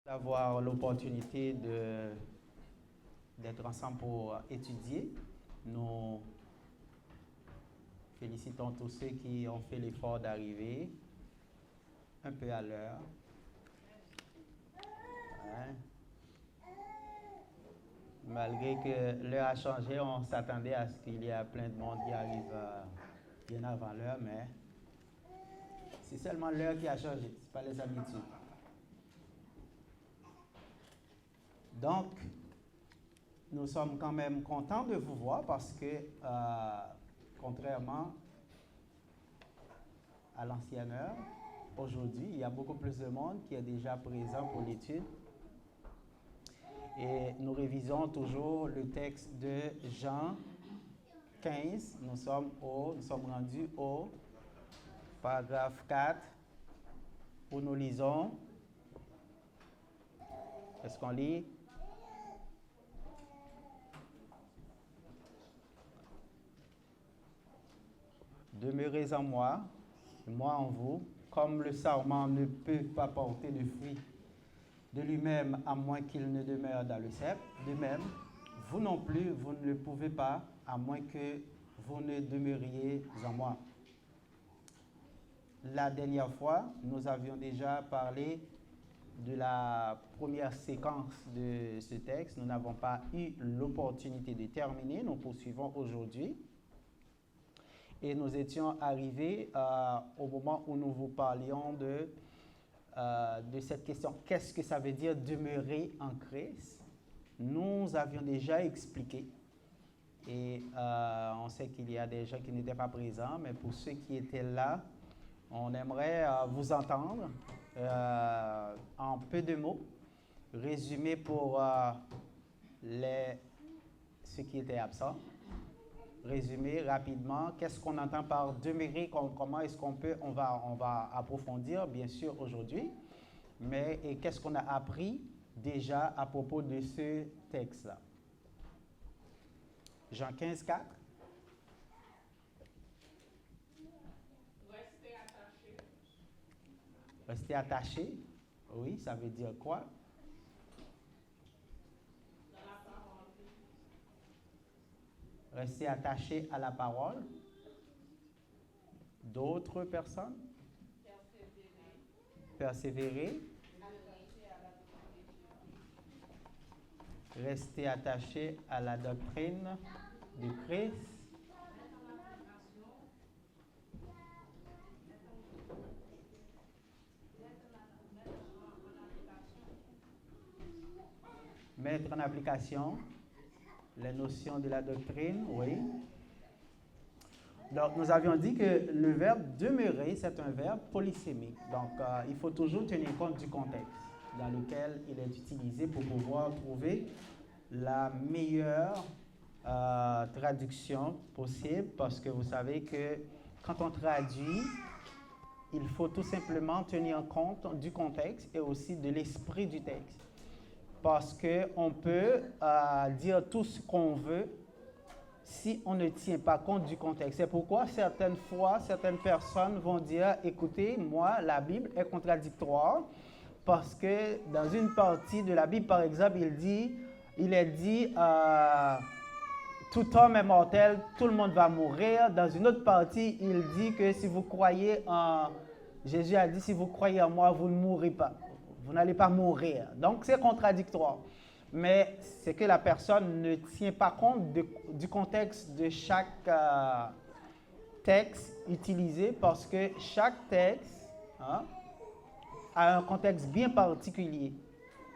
D'avoir l'opportunité d'être ensemble pour étudier. Nous félicitons tous ceux qui ont fait l'effort d'arriver un peu à l'heure. Hein? Malgré que l'heure a changé, on s'attendait à ce qu'il y ait plein de monde qui arrive bien avant l'heure, mais c'est seulement l'heure qui a changé, ce n'est pas les habitudes. Donc, nous sommes quand même contents de vous voir parce que, contrairement à l'ancienne heure, aujourd'hui, il y a beaucoup plus de monde qui est déjà présent pour l'étude. Et nous révisons toujours le texte de Jean 15. Nous sommes rendus au paragraphe 4 où nous lisons. Est-ce qu'on lit? Demeurez en moi, moi en vous, comme le sarment ne peut pas porter de fruits de lui-même à moins qu'il ne demeure dans le cep. De même, vous non plus, vous ne le pouvez pas à moins que vous ne demeuriez en moi. La dernière fois, nous avions déjà parlé de la première séquence de ce texte. Nous n'avons pas eu l'opportunité de terminer. Nous poursuivons aujourd'hui. Et nous étions arrivés au moment où nous vous parlions de cette question. Qu'est-ce que ça veut dire demeurer en Christ? Nous avions déjà expliqué. Et on sait qu'il y a des gens qui n'étaient pas présents, mais pour ceux qui étaient là, on aimerait vous entendre en peu de mots, résumer pour ceux qui étaient absents. Résumer rapidement, qu'est-ce qu'on entend par demeurer, comment est-ce qu'on peut, on va approfondir bien sûr aujourd'hui, mais qu'est-ce qu'on a appris déjà à propos de ce texte-là. Jean 15, 4. Rester attaché. Rester attaché, oui, ça veut dire quoi? Rester attaché à la parole. D'autres personnes? Persévérer. Rester attaché à la doctrine du Christ. Mettre en application les notions de la doctrine, oui. Donc, nous avions dit que le verbe demeurer, c'est un verbe polysémique. Donc, il faut toujours tenir compte du contexte dans lequel il est utilisé pour pouvoir trouver la meilleure traduction possible. Parce que vous savez que quand on traduit, il faut tout simplement tenir compte du contexte et aussi de l'esprit du texte. Parce qu'on peut dire tout ce qu'on veut si on ne tient pas compte du contexte. C'est pourquoi certaines fois, certaines personnes vont dire, écoutez, moi, la Bible est contradictoire parce que dans une partie de la Bible, par exemple, il est dit, tout homme est mortel, tout le monde va mourir. Dans une autre partie, il dit que si vous croyez en... Jésus a dit, si vous croyez en moi, vous ne mourrez pas. Vous n'allez pas mourir. Donc, c'est contradictoire. Mais c'est que la personne ne tient pas compte du contexte de chaque texte utilisé parce que chaque texte a un contexte bien particulier.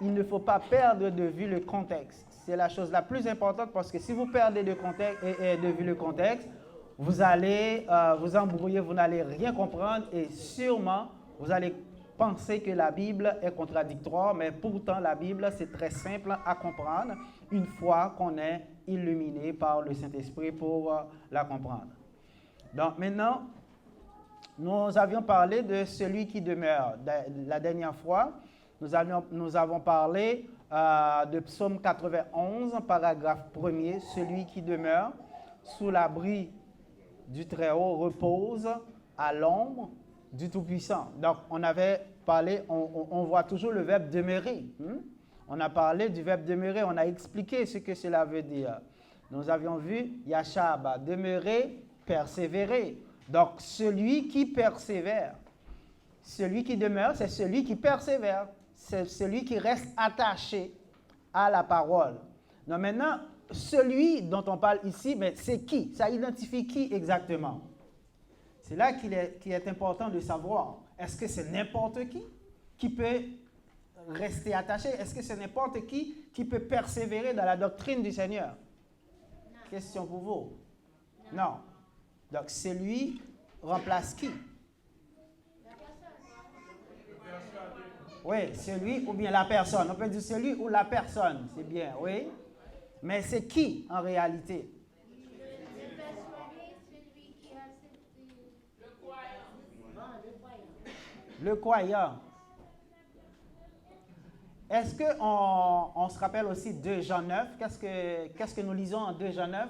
Il ne faut pas perdre de vue le contexte. C'est la chose la plus importante parce que si vous perdez de vue le contexte, vous allez vous embrouiller, vous n'allez rien comprendre et sûrement vous allez penser que la Bible est contradictoire, mais pourtant la Bible, c'est très simple à comprendre une fois qu'on est illuminé par le Saint-Esprit pour la comprendre. Donc maintenant, nous avions parlé de celui qui demeure. La dernière fois, nous avons parlé de Psaume 91, paragraphe 1er, celui qui demeure sous l'abri du Très-Haut repose à l'ombre du Tout-Puissant. Donc, on avait parlé, on voit toujours le verbe demeurer. On a parlé du verbe demeurer, on a expliqué ce que cela veut dire. Nous avions vu Yashaba, demeurer, persévérer. Donc, celui qui persévère, celui qui demeure, c'est celui qui persévère. C'est celui qui reste attaché à la parole. Donc maintenant, celui dont on parle ici, mais c'est qui? Ça identifie qui exactement? C'est là qu'il est important de savoir. Est-ce que c'est n'importe qui peut rester attaché? Est-ce que c'est n'importe qui peut persévérer dans la doctrine du Seigneur? Non. Question pour vous. Non. Donc, celui remplace qui? Oui, celui ou bien la personne. On peut dire celui ou la personne, c'est bien, oui. Mais c'est qui en réalité? Le croyant. Est-ce qu'on se rappelle aussi 2 Jean 9? Qu'est-ce que nous lisons en 2 Jean 9?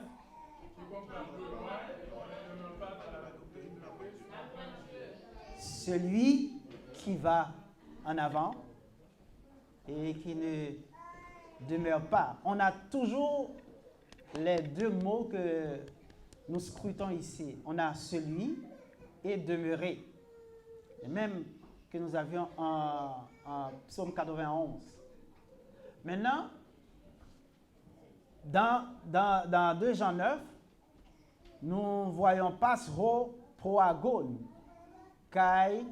Celui qui va en avant et qui ne demeure pas. On a toujours les 2 mots que nous scrutons ici. On a celui et demeurer. Et même que nous avions en Psaume 91. Maintenant, dans 2 Jean 9, nous voyons pasro proagon, kai,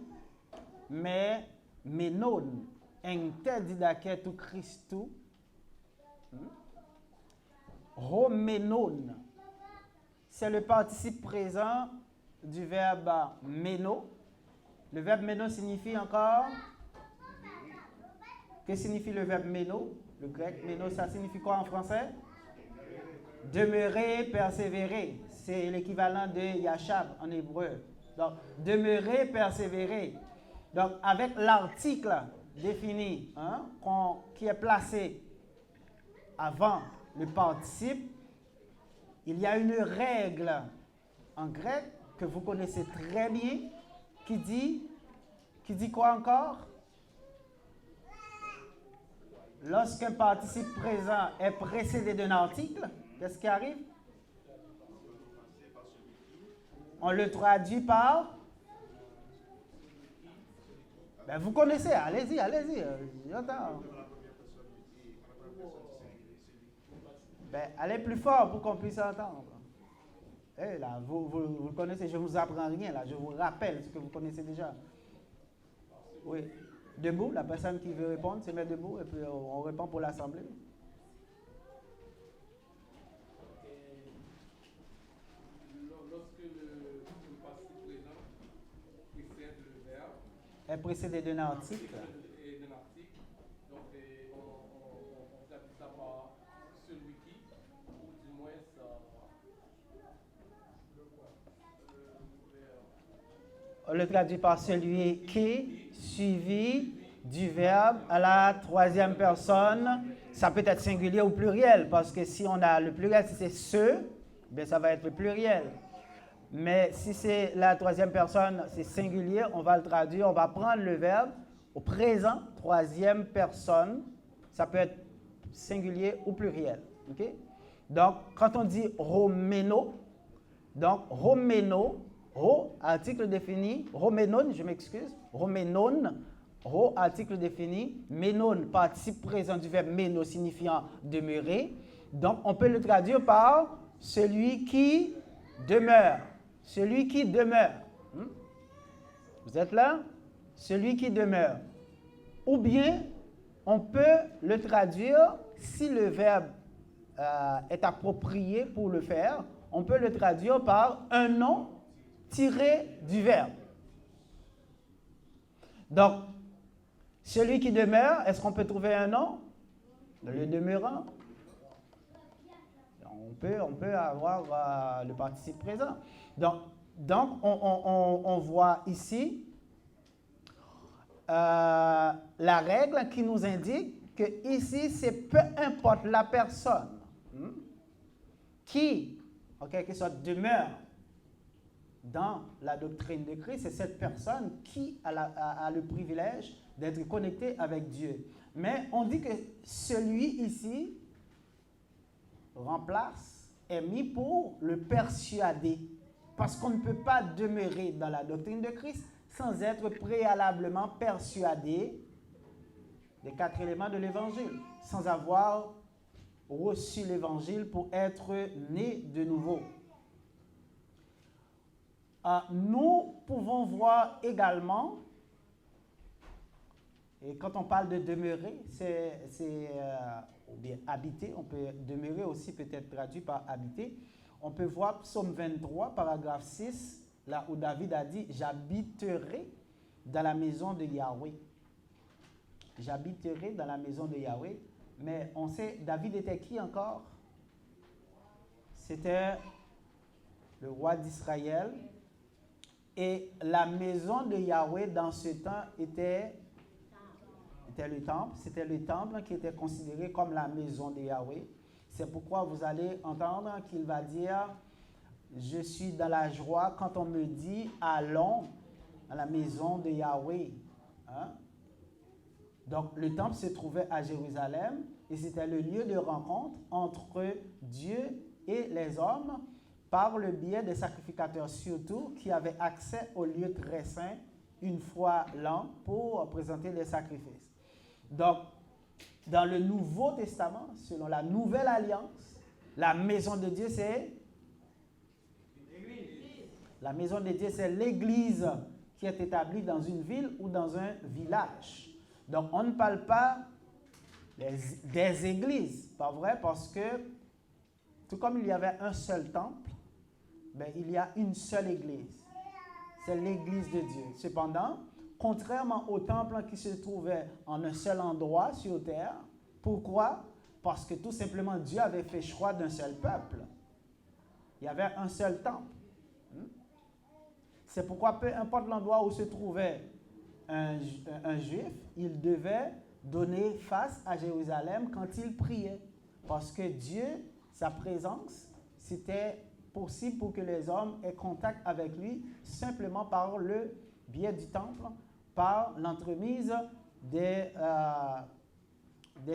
me, menon, interdidake tu Christou, romenon. C'est le participe présent du verbe meno. Le verbe meno signifie encore? Que signifie le verbe meno? Le grec meno, ça signifie quoi en français? Demeurer, persévérer. C'est l'équivalent de yashab en hébreu. Donc, demeurer, persévérer. Donc, avec l'article défini, qui est placé avant le participe, il y a une règle en grec que vous connaissez très bien, qui dit quoi encore? Lorsqu'un participe présent est précédé d'un article, qu'est-ce qui arrive? On le traduit par? Ben, vous connaissez, allez-y, j'entends. Ben, allez plus fort pour qu'on puisse entendre. Eh là, vous connaissez, je ne vous apprends rien, là, je vous rappelle ce que vous connaissez déjà. Oui. Debout, la personne qui veut répondre se met debout et puis on répond pour l'assemblée. Lorsque le participe présent précède le verbe, est précédé d'un article. Donc on traduit ça par celui qui, ou du moins ça. On le traduit par celui qui, suivi du verbe à la 3e personne. Ça peut être singulier ou pluriel, parce que si on a le pluriel, si c'est ce, bien ça va être le pluriel. Mais si c'est la 3e personne, c'est singulier, on va le traduire, on va prendre le verbe au présent, 3e personne. Ça peut être singulier ou pluriel. Okay? Donc, quand on dit roméno, donc roméno, ro, article défini, roménon, je m'excuse, roménon, ro, article défini, ménon, participe présent du verbe méno signifiant demeurer. Donc, on peut le traduire par celui qui demeure. Celui qui demeure. Vous êtes là? Celui qui demeure. Ou bien, on peut le traduire, si le verbe est approprié pour le faire, on peut le traduire par un nom tiré du verbe. Donc, celui qui demeure, est-ce qu'on peut trouver un nom? Le demeurant. On peut avoir le participe présent. Donc on voit ici la règle qui nous indique que ici, c'est peu importe la personne qui, en quelque sorte, demeure dans la doctrine de Christ, c'est cette personne qui a le privilège d'être connectée avec Dieu. Mais on dit que celui ici remplace, est mis pour le persuader. Parce qu'on ne peut pas demeurer dans la doctrine de Christ sans être préalablement persuadé des 4 éléments de l'Évangile, sans avoir reçu l'Évangile pour être né de nouveau. Nous pouvons voir également, et quand on parle de demeurer, ou bien habiter, on peut demeurer aussi peut-être traduit par habiter. On peut voir Psaume 23, paragraphe 6, là où David a dit « J'habiterai dans la maison de Yahweh ». J'habiterai dans la maison de Yahweh. Mais on sait, David était qui encore? C'était le roi d'Israël. Et la maison de Yahweh dans ce temps était le temple. C'était le temple qui était considéré comme la maison de Yahweh. C'est pourquoi vous allez entendre qu'il va dire « Je suis dans la joie quand on me dit « Allons à la maison de Yahweh ». Hein? Donc, le temple se trouvait à Jérusalem et c'était le lieu de rencontre entre Dieu et les hommes par le biais des sacrificateurs surtout qui avaient accès au lieu très saint une fois l'an pour présenter les sacrifices. Donc, dans le Nouveau Testament, selon la Nouvelle Alliance, la maison de Dieu, c'est l'Église. La maison de Dieu, c'est l'Église qui est établie dans une ville ou dans un village. Donc, on ne parle pas des églises, pas vrai? Parce que, tout comme il y avait un seul temple, ben, il y a une seule église. C'est l'église de Dieu. Cependant, contrairement au temple qui se trouvait en un seul endroit sur terre, pourquoi? Parce que tout simplement, Dieu avait fait choix d'un seul peuple. Il y avait un seul temple. C'est pourquoi, peu importe l'endroit où se trouvait un juif, il devait donner face à Jérusalem quand il priait. Parce que Dieu, sa présence, c'était possible pour que les hommes aient contact avec lui simplement par le biais du temple, par l'entremise des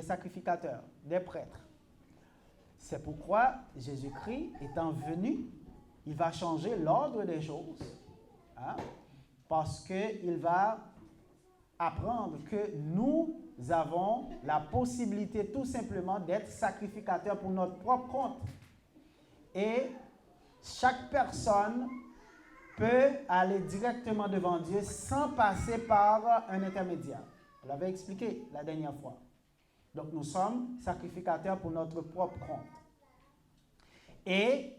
sacrificateurs, des prêtres. C'est pourquoi Jésus-Christ, étant venu, il va changer l'ordre des choses, hein, parce qu'il va apprendre que nous avons la possibilité tout simplement d'être sacrificateurs pour notre propre compte. Et chaque personne peut aller directement devant Dieu sans passer par un intermédiaire. On l'avait expliqué la dernière fois. Donc nous sommes sacrificateurs pour notre propre compte. Et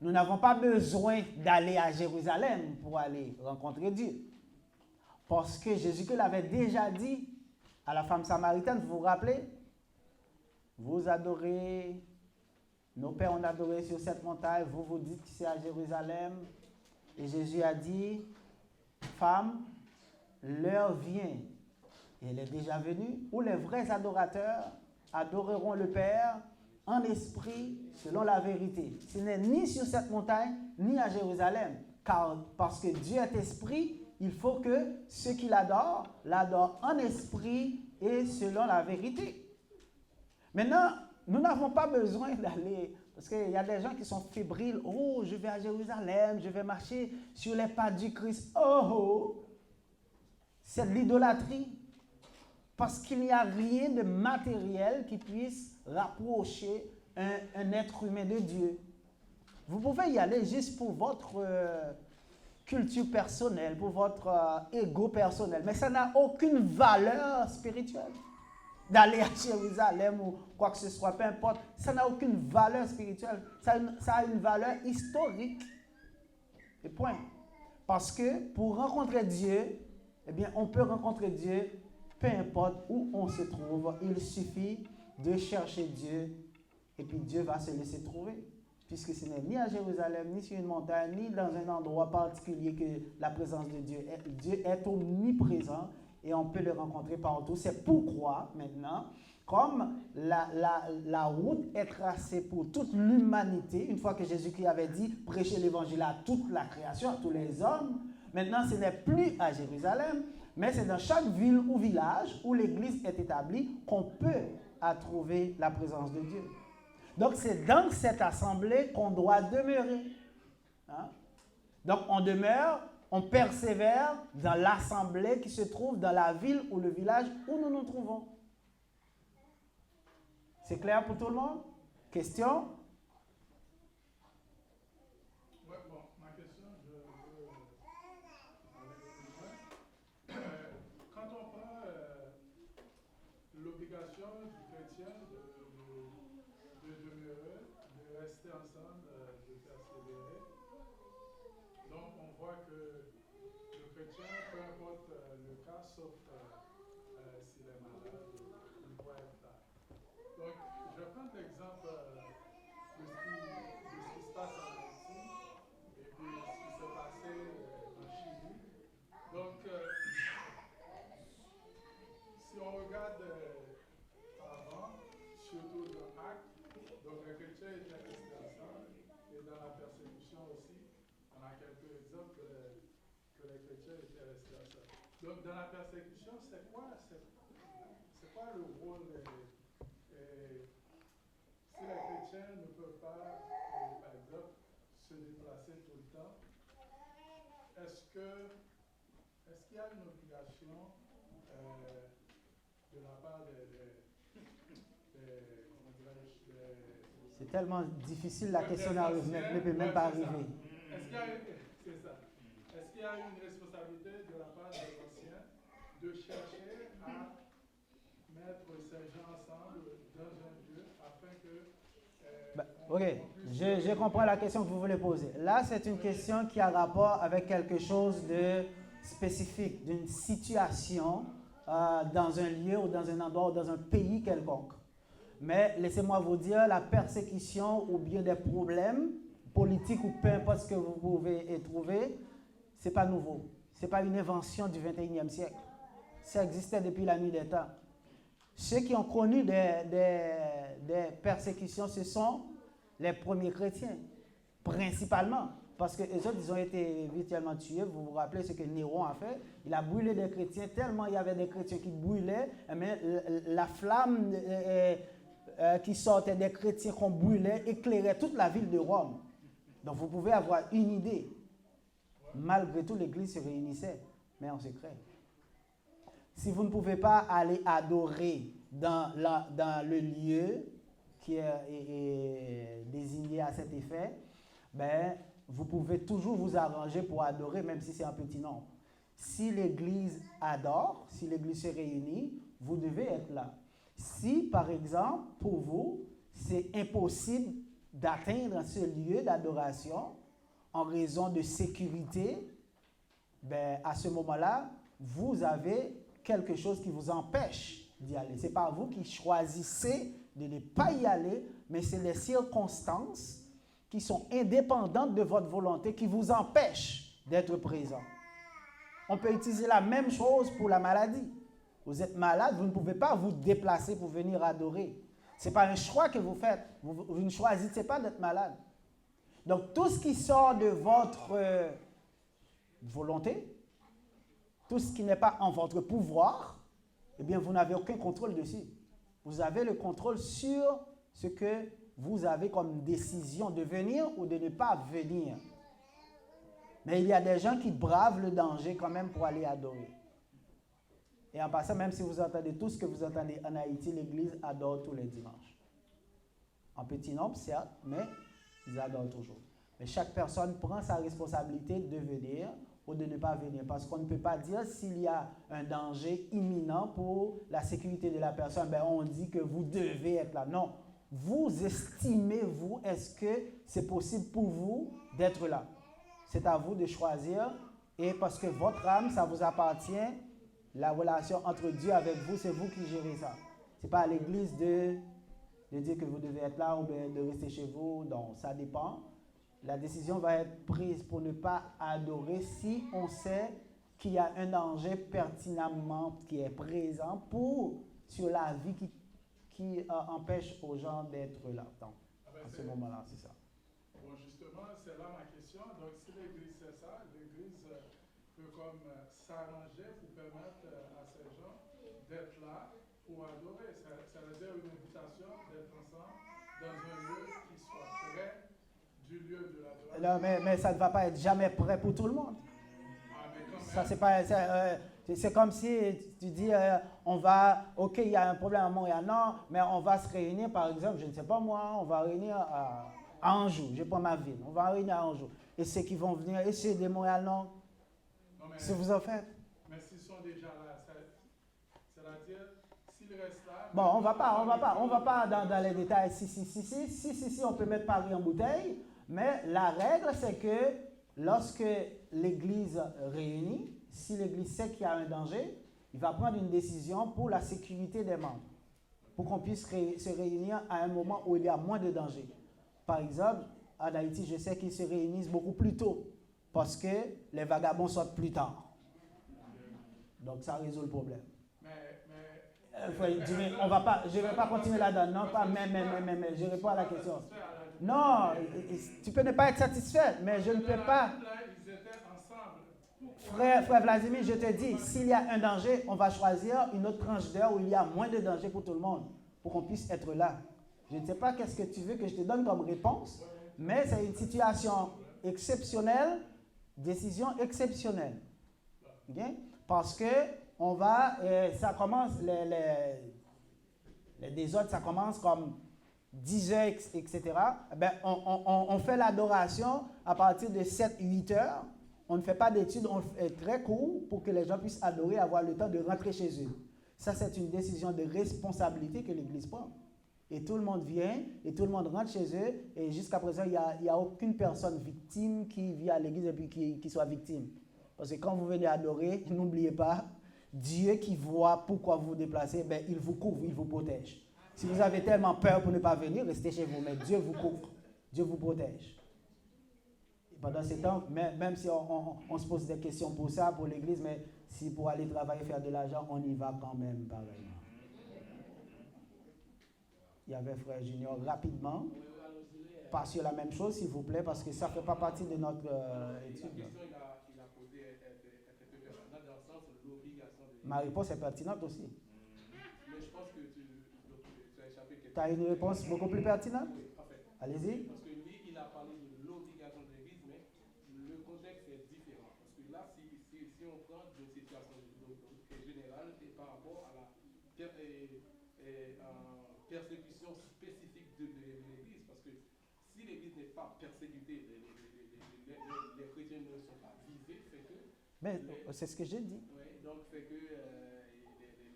nous n'avons pas besoin d'aller à Jérusalem pour aller rencontrer Dieu. Parce que Jésus-Christ l'avait déjà dit à la femme samaritaine, vous vous rappelez? Vous adorez, nos pères ont adoré sur cette montagne, vous vous dites que c'est à Jérusalem. Et Jésus a dit, femme, l'heure vient, et elle est déjà venue, où les vrais adorateurs adoreront le Père en esprit, selon la vérité. Ce n'est ni sur cette montagne, ni à Jérusalem. Car parce que Dieu est esprit, il faut que ceux qui l'adorent en esprit et selon la vérité. Maintenant, nous n'avons pas besoin d'aller, parce qu'il y a des gens qui sont fébriles. Oh, je vais à Jérusalem, je vais marcher sur les pas du Christ. Oh, c'est de l'idolâtrie. Parce qu'il n'y a rien de matériel qui puisse rapprocher un être humain de Dieu. Vous pouvez y aller juste pour votre culture personnelle, pour votre ego personnel, mais ça n'a aucune valeur spirituelle. D'aller à Jérusalem ou quoi que ce soit, peu importe, ça n'a aucune valeur spirituelle. Ça a une valeur historique. Et point. Parce que pour rencontrer Dieu, eh bien, on peut rencontrer Dieu peu importe où on se trouve. Il suffit de chercher Dieu et puis Dieu va se laisser trouver. Puisque ce n'est ni à Jérusalem, ni sur une montagne, ni dans un endroit particulier que la présence de Dieu est. Dieu est omniprésent et on peut le rencontrer partout. C'est pourquoi, maintenant, comme la route est tracée pour toute l'humanité, une fois que Jésus-Christ avait dit « prêchez l'évangile à toute la création, à tous les hommes », maintenant, ce n'est plus à Jérusalem, mais c'est dans chaque ville ou village où l'Église est établie qu'on peut trouver la présence de Dieu. Donc, c'est dans cette assemblée qu'on doit demeurer. Hein? Donc, on demeure, on persévère dans l'assemblée qui se trouve dans la ville ou le village où nous nous trouvons. C'est clair pour tout le monde? Question? Ouais, bon, ma question, je veux aller plus loin. Quand on prend l'obligation du chrétien de demeurer, de rester ensemble, de persévérer, donc on voit que le chrétien, peu importe le cas, sauf s'il est malade, il doit être là. Donc, je prends l'exemple de ce qui se passe en Haïti et puis ce qui s'est passé en Chili. Donc, si on regarde avant, surtout dans Actes, donc les chrétiens étaient restés ensemble et dans la persécution aussi, on a quelques exemples que les chrétiens étaient restés ensemble. Donc, dans la persécution, c'est quoi le rôle si les chrétiens ne peuvent pas, par exemple, se déplacer tout le temps, est-ce qu'il y a une obligation de la part C'est tellement difficile, la question ne peut même pas arriver. Est-ce qu'il y a une responsabilité de la part des anciens de chercher à mettre ces gens ensemble dans un lieu afin que... Ok, je comprends la question que vous voulez poser. Là, c'est une question qui a rapport avec quelque chose de spécifique, d'une situation dans un lieu ou dans un endroit ou dans un pays quelconque. Mais laissez-moi vous dire, la persécution ou bien des problèmes politiques ou peu importe ce que vous pouvez y trouver, ce n'est pas nouveau. Ce n'est pas une invention du 21e siècle. Ça existait depuis la nuit des temps. Ceux qui ont connu des persécutions, ce sont les premiers chrétiens, principalement. Parce que les autres, ils ont été virtuellement tués. Vous vous rappelez ce que Néron a fait? Il a brûlé des chrétiens, tellement il y avait des chrétiens qui brûlaient. Mais la flamme qui sortait des chrétiens qu'on brûlait éclairait toute la ville de Rome. Donc vous pouvez avoir une idée. Malgré tout, l'Église se réunissait, mais en secret. Si vous ne pouvez pas aller adorer dans le lieu qui est désigné à cet effet, ben, vous pouvez toujours vous arranger pour adorer, même si c'est un petit nombre. Si l'Église adore, si l'Église se réunit, vous devez être là. Si, par exemple, pour vous, c'est impossible d'atteindre ce lieu d'adoration en raison de sécurité, ben, à ce moment-là, vous avez quelque chose qui vous empêche d'y aller. Ce n'est pas vous qui choisissez de ne pas y aller, mais c'est les circonstances qui sont indépendantes de votre volonté qui vous empêchent d'être présent. On peut utiliser la même chose pour la maladie. Vous êtes malade, vous ne pouvez pas vous déplacer pour venir adorer. Ce n'est pas un choix que vous faites. Vous ne choisissez pas d'être malade. Donc, tout ce qui sort de votre volonté, tout ce qui n'est pas en votre pouvoir, eh bien, vous n'avez aucun contrôle dessus. Vous avez le contrôle sur ce que vous avez comme décision de venir ou de ne pas venir. Mais il y a des gens qui bravent le danger quand même pour aller adorer. Et en passant, même si vous entendez tout ce que vous entendez en Haïti, l'Église adore tous les dimanches. En petit nombre, certes, mais ils adorent toujours. Mais chaque personne prend sa responsabilité de venir ou de ne pas venir. Parce qu'on ne peut pas dire s'il y a un danger imminent pour la sécurité de la personne, ben on dit que vous devez être là. Non. Vous estimez, vous, est-ce que c'est possible pour vous d'être là? C'est à vous de choisir. Et parce que votre âme, ça vous appartient, la relation entre Dieu avec vous, c'est vous qui gérez ça. Ce n'est pas à l'Église de dire que vous devez être là ou de rester chez vous. Donc, ça dépend. La décision va être prise pour ne pas adorer si on sait qu'il y a un danger pertinemment qui est présent sur la vie qui empêche aux gens d'être là. Donc, à ce moment-là, c'est ça. Bon, justement, c'est là ma question. Donc, si l'Église fait ça, l'Église peut comme s'arranger pour permettre à ces gens d'être là pour adorer. Ça veut dire une invitation d'être ensemble dans un lieu qui soit près du lieu de l'adoration. Mais ça ne va pas être jamais prêt pour tout le monde. Ça, c'est comme si tu dis, OK, il y a un problème à Montréal, non, mais on va se réunir, par exemple, je ne sais pas moi, on va réunir à Anjou, je prends ma ville, on va réunir à Anjou. Et ceux qui vont venir, et ceux de Montréal, non, si vous en faites. Mais s'ils sont déjà là, c'est-à-dire, s'ils restent là... Bon, on va pas dans les détails, si, on peut mettre Paris en bouteille, mais la règle, c'est que lorsque l'Église réunit, si l'Église sait qu'il y a un danger, il va prendre une décision pour la sécurité des membres, pour qu'on puisse se réunir à un moment où il y a moins de danger. Par exemple, en Haïti, je sais qu'ils se réunissent beaucoup plus tôt, parce que les vagabonds sortent plus tard. Donc ça résout le problème. Je ne vais pas continuer là-dedans, non, pas mais, je réponds à la question. Non, tu peux ne pas être satisfait, mais je ne peux pas. Frère Vladimir, je te dis, s'il y a un danger, on va choisir une autre tranche d'heure où il y a moins de danger pour tout le monde, pour qu'on puisse être là. Je ne sais pas qu'est-ce que tu veux que je te donne comme réponse, mais c'est une situation exceptionnelle, décision exceptionnelle. Okay? Parce que ça commence, les désordres, ça commence comme 10 heures, etc. Ben, on fait l'adoration à partir de 7-8 heures. On ne fait pas d'études, on fait très court pour que les gens puissent adorer, avoir le temps de rentrer chez eux. Ça, c'est une décision de responsabilité que l'Église prend. Et tout le monde vient, et tout le monde rentre chez eux, et jusqu'à présent, il n'y a aucune personne victime qui vit à l'Église et puis qui soit victime. Parce que quand vous venez adorer, n'oubliez pas, Dieu qui voit pourquoi vous vous déplacez, ben, il vous couvre, il vous protège. Si vous avez tellement peur pour ne pas venir, restez chez vous, mais Dieu vous couvre, Dieu vous protège. Et pendant ce temps, même si on se pose des questions pour ça, pour l'Église, mais si pour aller travailler, faire de l'argent, on y va quand même pareillement. Il y avait Frère Junior rapidement. Pas sur la même chose, s'il vous plaît, parce que ça ne fait pas partie de notre étude. La question qu'il a posée est pertinente dans le sens de l'obligation de... Ma réponse est pertinente aussi. Mais je pense que tu as échappé quelque chose. Tu as une réponse beaucoup plus pertinente? Oui, en fait. Allez-y. Parce que lui, il a parlé de l'obligation de l'Église, mais le contexte est différent. Parce que là, si on prend une situation générale et par rapport à la persécution spécifique de l'Église, parce que si l'Église n'est pas persécutée, les chrétiens ne sont pas visés, fait que... Mais c'est ce que j'ai dit. Oui, donc fait que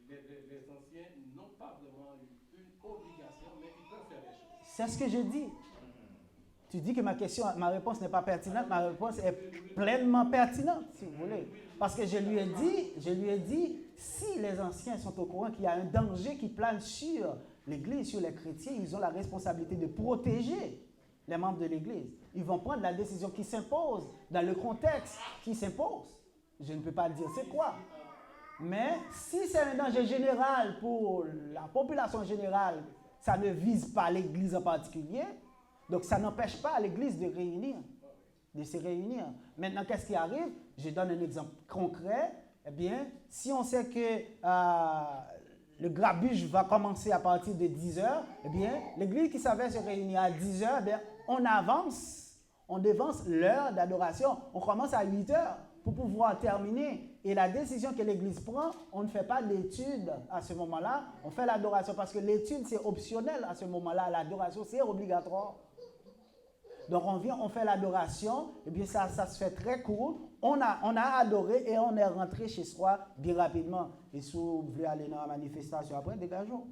les anciens n'ont pas vraiment une obligation, mais ils peuvent faire des choses. C'est ce que j'ai dit. Tu dis que ma réponse n'est pas pertinente, ma réponse est pleinement pertinente, si vous voulez. Parce que je lui ai dit, si les anciens sont au courant qu'il y a un danger qui plane sur l'Église, sur les chrétiens, ils ont la responsabilité de protéger les membres de l'Église. Ils vont prendre la décision qui s'impose, dans le contexte qui s'impose. Je ne peux pas dire c'est quoi. Mais si c'est un danger général pour la population générale, ça ne vise pas l'Église en particulier, donc ça n'empêche pas l'Église de se réunir. Maintenant, qu'est-ce qui arrive? Je donne un exemple concret. Eh bien, si on sait que le grabuge va commencer à partir de 10 heures, eh bien, l'Église qui savait se réunir à 10 heures, eh bien, on devance l'heure d'adoration. On commence à 8 heures pour pouvoir terminer. Et la décision que l'Église prend, on ne fait pas l'étude à ce moment-là, on fait l'adoration parce que l'étude, c'est optionnel à ce moment-là. L'adoration, c'est obligatoire. Donc, on vient, on fait l'adoration, et bien ça se fait très court. On a adoré et on est rentré chez soi bien rapidement. Et si vous voulez aller dans la manifestation après, dégageons.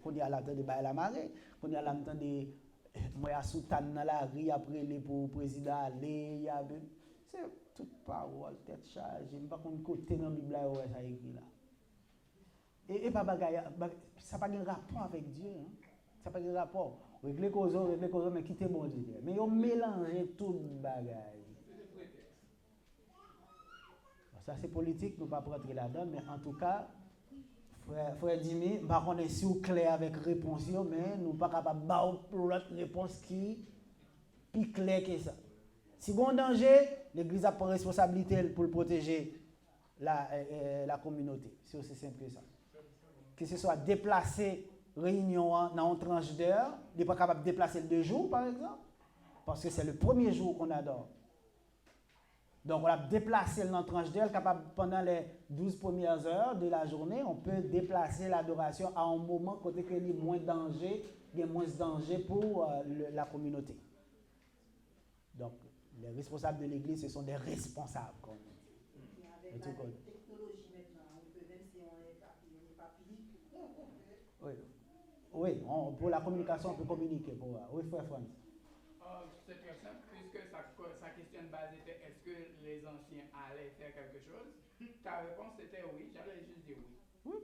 Quand il y a l'attente de la marée, quand il y a l'attente de moi sous tanne dans la rue après les pour président aller, c'est toute parole, tête chargée. Je ne sais pas qu'on côté dans la Bible là, ça écrit là. Et pas ça n'a pas de rapport avec Dieu. Hein? Ça n'a pas de rapport. Réglez cause, mais quittez bon Dieu. Mais ils ont mélangé tout le bagage. Ça, c'est politique, nous ne pouvons pas rentrer là-dedans, mais en tout cas, frère Dimi, on est si clair avec réponse, mais nous ne sommes pas capables de l'autre réponse qui est plus claire que ça. Si vous avez un danger, l'Église a pour responsabilité pour protéger la communauté. C'est aussi simple que ça. Que ce soit déplacer réunion dans une tranche d'heure, il n'est pas capable de déplacer le 2 jours, par exemple, parce que c'est le premier jour qu'on adore. Donc, on a déplacé dans une tranche d'heure, capable pendant les 12 premières heures de la journée, on peut déplacer l'adoration à un moment côté qu'il y a moins de danger pour la communauté. Donc, les responsables de l'Église, ce sont des responsables. Avec la technologie maintenant, on peut, même si on n'est pas public. Oui, pour la communication, on peut communiquer. Oui, frère France. C'est très simple, puisque sa question de base était est-ce que les anciens allaient faire quelque chose? Ta réponse était oui, j'allais juste dire oui. Oui.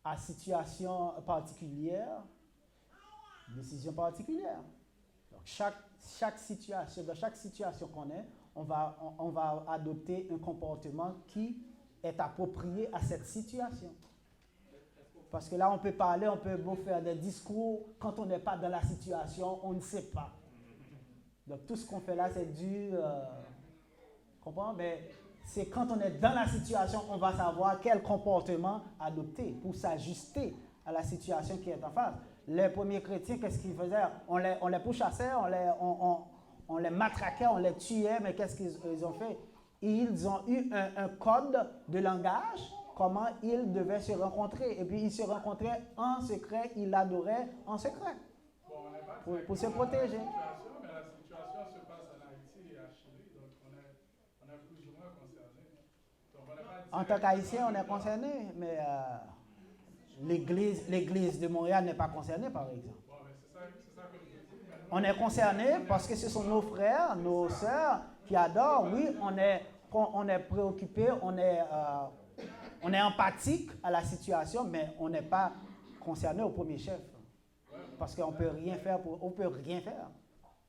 À situation particulière, décision particulière. Donc, chaque situation, dans chaque situation qu'on est, on va adopter un comportement qui est approprié à cette situation. Parce que là, on peut parler, on peut beau faire des discours. Quand on n'est pas dans la situation, on ne sait pas. Donc, tout ce qu'on fait là, c'est du... comprends? Mais c'est quand on est dans la situation, on va savoir quel comportement adopter pour s'ajuster à la situation qui est en face. Les premiers chrétiens, qu'est-ce qu'ils faisaient? On les pourchassait, on les matraquait, on les tuait, mais qu'est-ce qu'ils ont fait? Ils ont eu un code de langage, comment ils devaient se rencontrer. Et puis, ils se rencontraient en secret, ils l'adoraient en secret. Bon, pour se protéger. Mais la situation se passe en Haïti et à Chili, donc on est plus ou moins concerné. En tant qu'Haïtien, on est concerné, mais l'Église de Montréal n'est pas concernée, par exemple. Bon, mais c'est ça que je veux dire. On est concerné parce que ce sont nos frères, nos sœurs qui adorent. Oui, on est préoccupé, on est empathique à la situation, mais on n'est pas concerné au premier chef. Parce qu'on ne peut rien faire. On peut rien faire.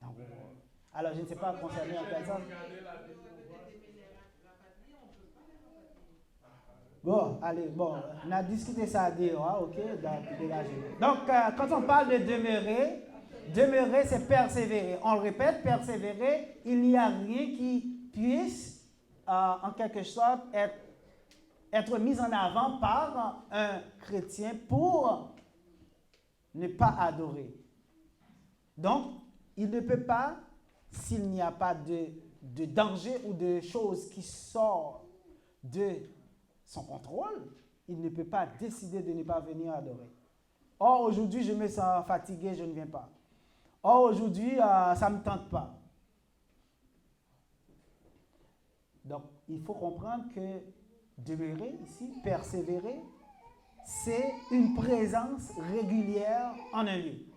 Donc, alors, je ne sais pas concerné en personne. Bon, allez, on a discuté ça à dire, ok, donc dégagez. Donc, quand on parle de demeurer, c'est persévérer. On le répète, persévérer, il n'y a rien qui puisse, en quelque sorte, être mis en avant par un chrétien pour ne pas adorer. Donc, il ne peut pas, s'il n'y a pas de danger ou de choses qui sortent de son contrôle, il ne peut pas décider de ne pas venir adorer. Or, aujourd'hui, je me sens fatigué, je ne viens pas. Or, aujourd'hui, ça ne me tente pas. Donc, il faut comprendre que demeurer ici, persévérer, c'est une présence régulière en un lieu.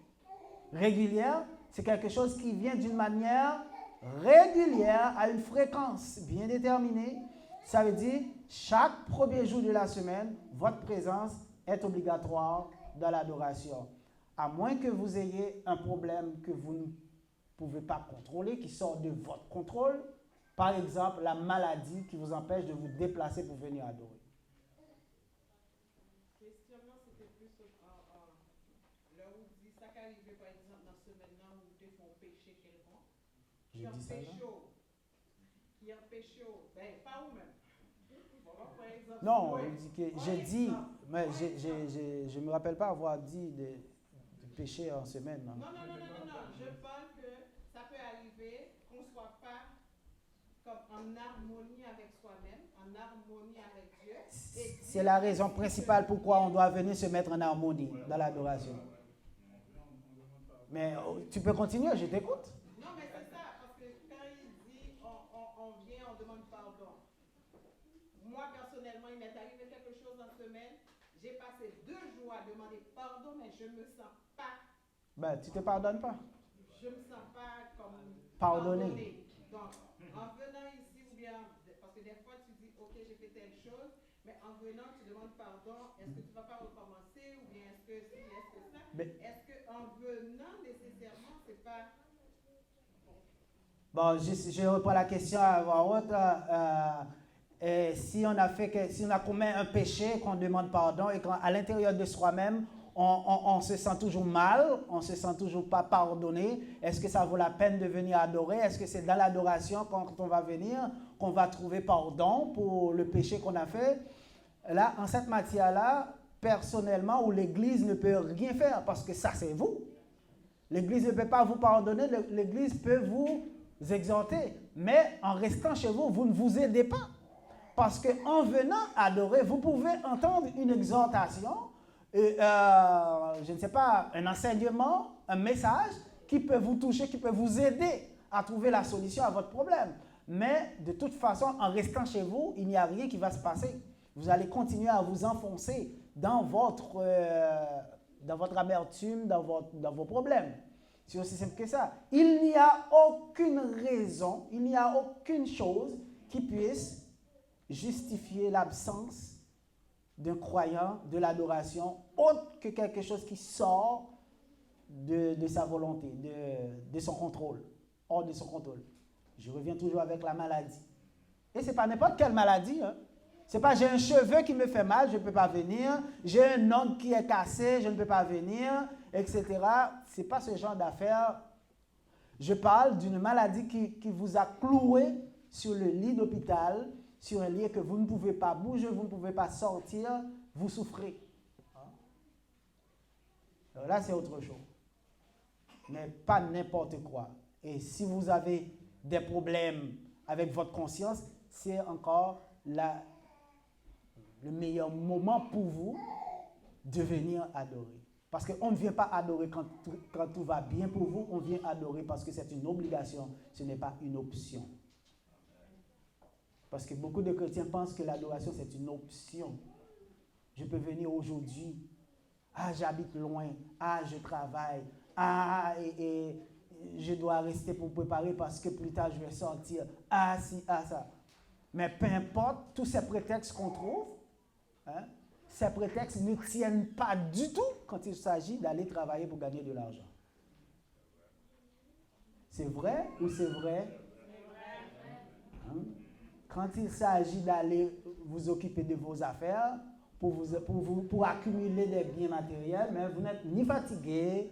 Régulière, c'est quelque chose qui vient d'une manière régulière à une fréquence bien déterminée. Ça veut dire, chaque premier jour de la semaine, votre présence est obligatoire dans l'adoration. À moins que vous ayez un problème que vous ne pouvez pas contrôler, qui sort de votre contrôle, par exemple, la maladie qui vous empêche de vous déplacer pour venir adorer. Questionnement, c'était plus là où dit ça qui arrive, par exemple, dans ce maintenant où tu fais un péché quelconque. Qui a péché, ben, pas vous-même. Non, j'ai dit, mais je ne me rappelle pas avoir dit de péché en semaine. Non. Je parle que ça peut arriver qu'on ne soit pas comme en harmonie avec soi-même, en harmonie avec Dieu. C'est la raison principale pourquoi on doit venir se mettre en harmonie dans l'adoration. Mais tu peux continuer, je t'écoute. Non, mais c'est ça, parce que quand il dit on vient, on demande pardon. Moi, personnellement, il m'est arrivé quelque chose en semaine. J'ai passé 2 jours à demander pardon, mais je ne me sens pas. Ben, tu ne te pardonnes pas. Je ne me sens pas comme pardonné. Donc, en venant ici, ou bien, parce que des fois tu dis, ok, j'ai fait telle chose, mais en venant, tu demandes pardon, est-ce que tu ne vas pas recommencer, ou bien est-ce que si, est-ce que ça? Est-ce qu'en venant, nécessairement, c'est pas... Bon, je reprends la question à voix haute. Si on a commis un péché, qu'on demande pardon et qu'à l'intérieur de soi-même, on se sent toujours mal, on se sent toujours pas pardonné, est-ce que ça vaut la peine de venir adorer? Est-ce que c'est dans l'adoration, quand on va venir, qu'on va trouver pardon pour le péché qu'on a fait? Là, en cette matière-là, personnellement, où l'Église ne peut rien faire, parce que ça, c'est vous. L'Église ne peut pas vous pardonner, l'Église peut vous exhorter. Mais en restant chez vous, vous ne vous aidez pas. Parce qu'en venant adorer, vous pouvez entendre une exhortation, je ne sais pas, un enseignement, un message qui peut vous toucher, qui peut vous aider à trouver la solution à votre problème. Mais de toute façon, en restant chez vous, il n'y a rien qui va se passer. Vous allez continuer à vous enfoncer dans votre amertume, dans vos problèmes. C'est aussi simple que ça. Il n'y a aucune raison, il n'y a aucune chose qui puisse justifier l'absence d'un croyant de l'adoration autre que quelque chose qui sort de sa volonté, de son contrôle, hors de son contrôle. Je reviens toujours avec la maladie. Et ce n'est pas n'importe quelle maladie. Hein. Ce n'est pas j'ai un cheveu qui me fait mal, je ne peux pas venir. J'ai un ongle qui est cassé, je ne peux pas venir, etc. Ce n'est pas ce genre d'affaires. Je parle d'une maladie qui vous a cloué sur le lit d'hôpital, sur un lit que vous ne pouvez pas bouger, vous ne pouvez pas sortir, vous souffrez. Alors là, c'est autre chose. Mais pas n'importe quoi. Et si vous avez des problèmes avec votre conscience, c'est encore le meilleur moment pour vous de venir adorer. Parce qu'on ne vient pas adorer quand tout va bien pour vous, on vient adorer parce que c'est une obligation, ce n'est pas une option. Parce que beaucoup de chrétiens pensent que l'adoration, c'est une option. Je peux venir aujourd'hui. Ah, j'habite loin. Ah, je travaille. Ah, et je dois rester pour préparer parce que plus tard, je vais sortir. Ah, si, ah, ça. Mais peu importe, tous ces prétextes qu'on trouve, hein, ces prétextes ne tiennent pas du tout quand il s'agit d'aller travailler pour gagner de l'argent. C'est vrai ou c'est vrai? Hein? Quand il s'agit d'aller vous occuper de vos affaires, pour accumuler des biens matériels, mais vous n'êtes ni fatigué,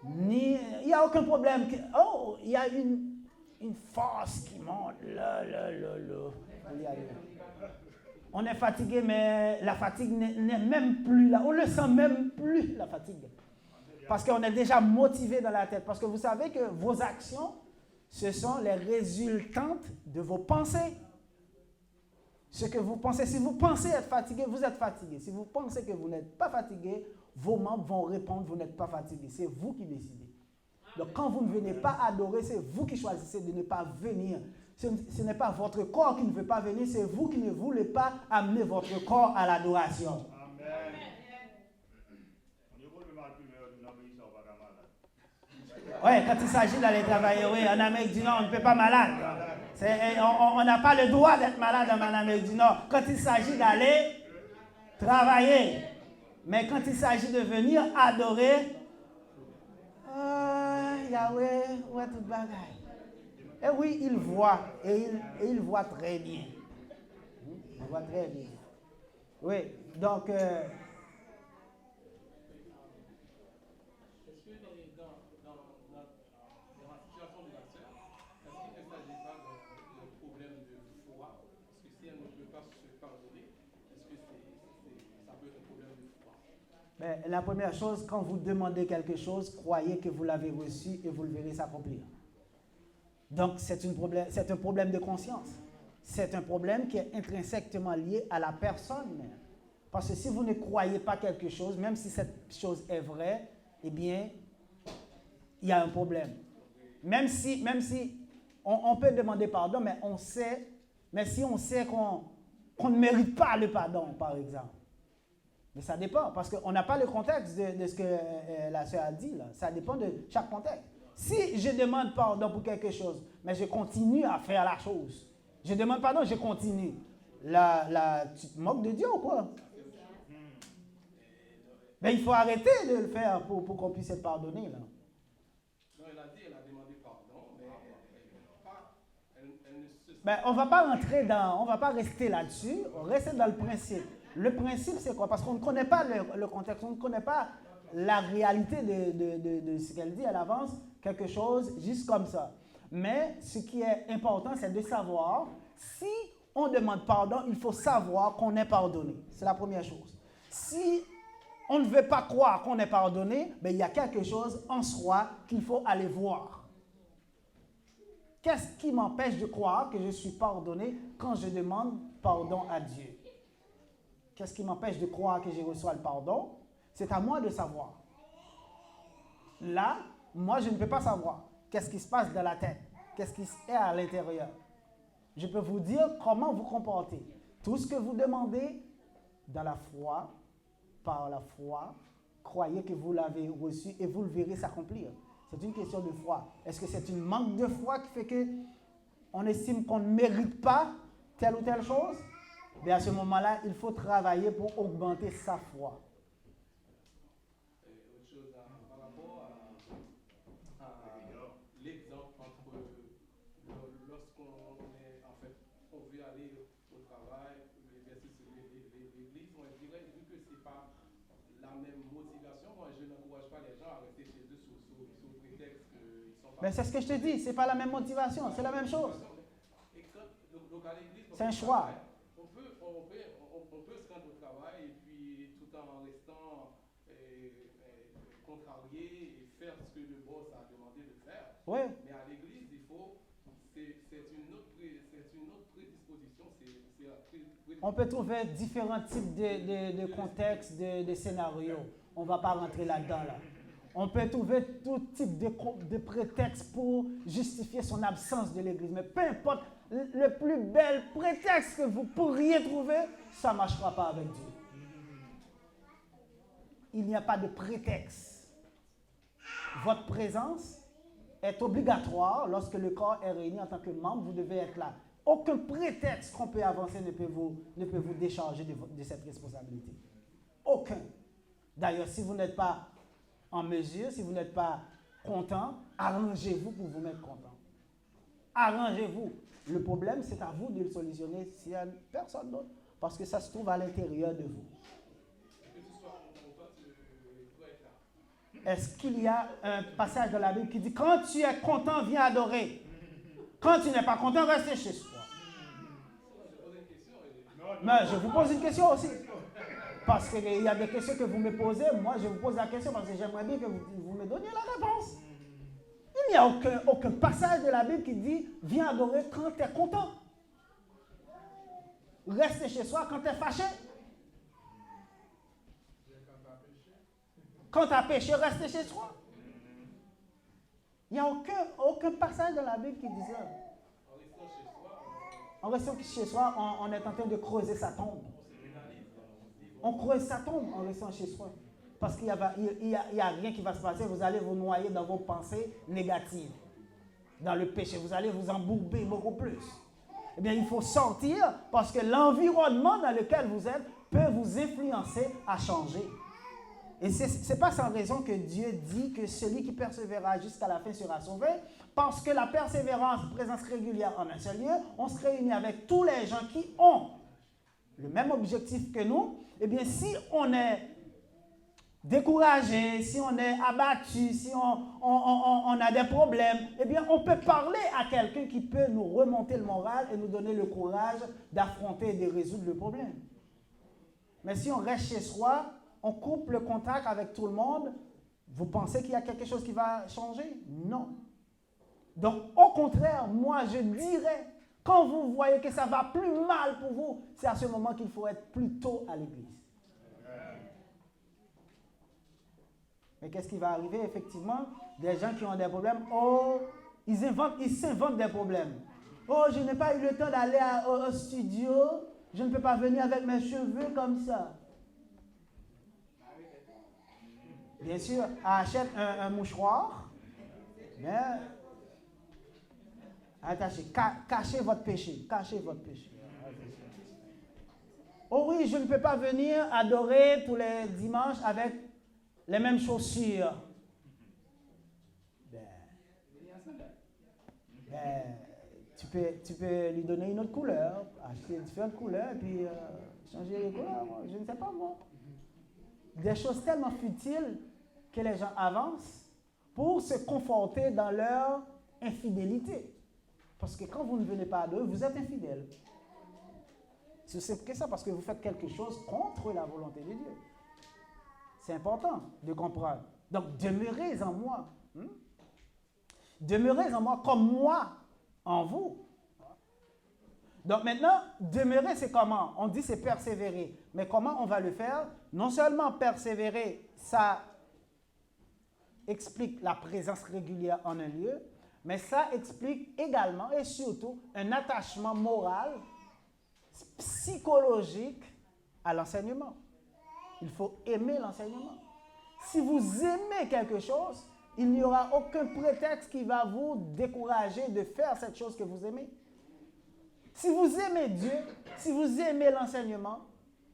ni... Il n'y a aucun problème. Il y a une force qui monte. Là. On est fatigué, mais la fatigue n'est même plus là. On ne le sent même plus, la fatigue. Parce qu'on est déjà motivé dans la tête. Parce que vous savez que vos actions, ce sont les résultantes de vos pensées. Ce que vous pensez, si vous pensez être fatigué, vous êtes fatigué. Si vous pensez que vous n'êtes pas fatigué, vos membres vont répondre, vous n'êtes pas fatigué. C'est vous qui décidez. Donc quand vous ne venez pas adorer, c'est vous qui choisissez de ne pas venir. Ce n'est pas votre corps qui ne veut pas venir, c'est vous qui ne voulez pas amener votre corps à l'adoration. Amen. Oui, quand il s'agit d'aller travailler, oui, en Amérique du Nord, on ne peut pas malade. On n'a pas le droit d'être malade en Amérique du Nord. Quand il s'agit d'aller travailler. Mais quand il s'agit de venir adorer, Yahweh, ouais, tout bagaille. Et oui, il voit, et il voit très bien. Il voit très bien. Oui, donc... Est-ce que dans la situation de la sœur, est-ce qu'il ne s'agit pas d'un problème de foi? Parce que si elle ne peut pas se pardonner, est-ce que ça peut être un problème de foi? Mais la première chose, quand vous demandez quelque chose, croyez que vous l'avez reçu et vous le verrez s'accomplir. Donc, c'est un problème de conscience. C'est un problème qui est intrinsèquement lié à la personne même. Parce que si vous ne croyez pas quelque chose, même si cette chose est vraie, eh bien, il y a un problème. Même si on peut demander pardon, mais si on sait qu'on ne mérite pas le pardon, par exemple. Mais ça dépend, parce qu'on n'a pas le contexte de ce que la sœur a dit, là. Ça dépend de chaque contexte. Si je demande pardon pour quelque chose, mais je continue à faire la chose, je demande pardon, je continue. Là, tu te moques de Dieu ou quoi? Mais il faut arrêter de le faire pour qu'on puisse être pardonné, là. Non, elle a dit, elle a demandé pardon, mais Ben, on va pas rester là-dessus, on reste dans le principe. Le principe, c'est quoi? Parce qu'on ne connaît pas le contexte, on ne connaît pas la réalité de ce qu'elle dit. Elle avance quelque chose juste comme ça. Mais ce qui est important, c'est de savoir, si on demande pardon, il faut savoir qu'on est pardonné. C'est la première chose. Si on ne veut pas croire qu'on est pardonné, ben, il y a quelque chose en soi qu'il faut aller voir. Qu'est-ce qui m'empêche de croire que je suis pardonné quand je demande pardon à Dieu? Qu'est-ce qui m'empêche de croire que je reçois le pardon? C'est à moi de savoir. Là, moi, je ne peux pas savoir qu'est-ce qui se passe dans la tête, qu'est-ce qui est à l'intérieur. Je peux vous dire comment vous comporter. Tout ce que vous demandez dans la foi, par la foi, croyez que vous l'avez reçu et vous le verrez s'accomplir. C'est une question de foi. Est-ce que c'est une manque de foi qui fait qu'on estime qu'on ne mérite pas telle ou telle chose? Bien, à ce moment-là, il faut travailler pour augmenter sa foi. Autre chose, par rapport à l'exemple entre lorsqu'on est, en fait, on veut aller au travail versus l'église, moi je dirais, vu que ce n'est pas la même motivation, moi je n'encourage pas les gens à rester chez eux sous prétexte qu'ils sont pas... Mais c'est ce que je te dis, ce n'est pas la même motivation, c'est la même chose. Et donc à l'église, c'est un choix. On peut se rendre au travail et puis tout en restant contrarié et faire ce que le boss a demandé de faire. Oui. Mais à l'église, c'est une autre prédisposition. On peut trouver différents types de contextes, de scénarios. On ne va pas rentrer là-dedans, là. On peut trouver tout type de prétexte pour justifier son absence de l'église. Mais peu importe le plus bel prétexte que vous pourriez trouver, ça ne marchera pas avec Dieu. Il n'y a pas de prétexte. Votre présence est obligatoire lorsque le corps est réuni en tant que membre, vous devez être là. Aucun prétexte qu'on peut avancer ne peut vous décharger de cette responsabilité. Aucun. D'ailleurs, si vous n'êtes pas en mesure, si vous n'êtes pas content, arrangez-vous pour vous mettre content. Arrangez-vous. Le problème, c'est à vous de le solutionner s'il n'y a personne d'autre, parce que ça se trouve à l'intérieur de vous. Est-ce qu'il y a un passage de la Bible qui dit « Quand tu es content, viens adorer. Quand tu n'es pas content, reste chez toi. » Mais je vous pose une question aussi. Parce qu'il y a des questions que vous me posez. Moi, je vous pose la question parce que j'aimerais bien que vous me donniez la réponse. Il n'y a aucun passage de la Bible qui dit « Viens adorer quand tu es content. » Reste chez soi quand tu es fâché. Quand tu as péché, reste chez toi. Il n'y a aucun passage dans la Bible qui dit ça. En restant chez soi, on est en train de creuser sa tombe. On creuse sa tombe en restant chez soi. Parce qu'il n'y a rien qui va se passer. Vous allez vous noyer dans vos pensées négatives. Dans le péché, vous allez vous embourber beaucoup plus. Eh bien, il faut sortir parce que l'environnement dans lequel vous êtes peut vous influencer à changer. Et ce n'est pas sans raison que Dieu dit que celui qui persévérera jusqu'à la fin sera sauvé, parce que la persévérance, présence régulière en un seul lieu, on se réunit avec tous les gens qui ont le même objectif que nous. Eh bien, si on est découragé, si on est abattu, si on a des problèmes, eh bien, on peut parler à quelqu'un qui peut nous remonter le moral et nous donner le courage d'affronter et de résoudre le problème. Mais si on reste chez soi, on coupe le contact avec tout le monde, vous pensez qu'il y a quelque chose qui va changer? Non. Donc, au contraire, moi, je dirais, quand vous voyez que ça va plus mal pour vous, c'est à ce moment qu'il faut être plus tôt à l'église. Mais qu'est-ce qui va arriver? Effectivement, des gens qui ont des problèmes, ils s'inventent des problèmes. Oh, je n'ai pas eu le temps d'aller au studio, je ne peux pas venir avec mes cheveux comme ça. Bien sûr, achète un mouchoir, mais attachez, cachez votre péché, Oh oui, je ne peux pas venir adorer tous les dimanches avec les mêmes chaussures. Tu peux lui donner une autre couleur, acheter différentes couleurs, et puis changer les couleurs. Je ne sais pas, moi. Des choses tellement futiles que les gens avancent pour se conforter dans leur infidélité. Parce que quand vous ne venez pas adorer, vous êtes infidèle. C'est que ça, parce que vous faites quelque chose contre la volonté de Dieu. C'est important de comprendre. Donc, demeurez en moi. Demeurez en moi comme moi en vous. Donc maintenant, demeurer, c'est comment? On dit c'est persévérer. Mais comment on va le faire? Non seulement persévérer, ça explique la présence régulière en un lieu, mais ça explique également et surtout un attachement moral, psychologique à l'enseignement. Il faut aimer l'enseignement. Si vous aimez quelque chose, il n'y aura aucun prétexte qui va vous décourager de faire cette chose que vous aimez. Si vous aimez Dieu, si vous aimez l'enseignement,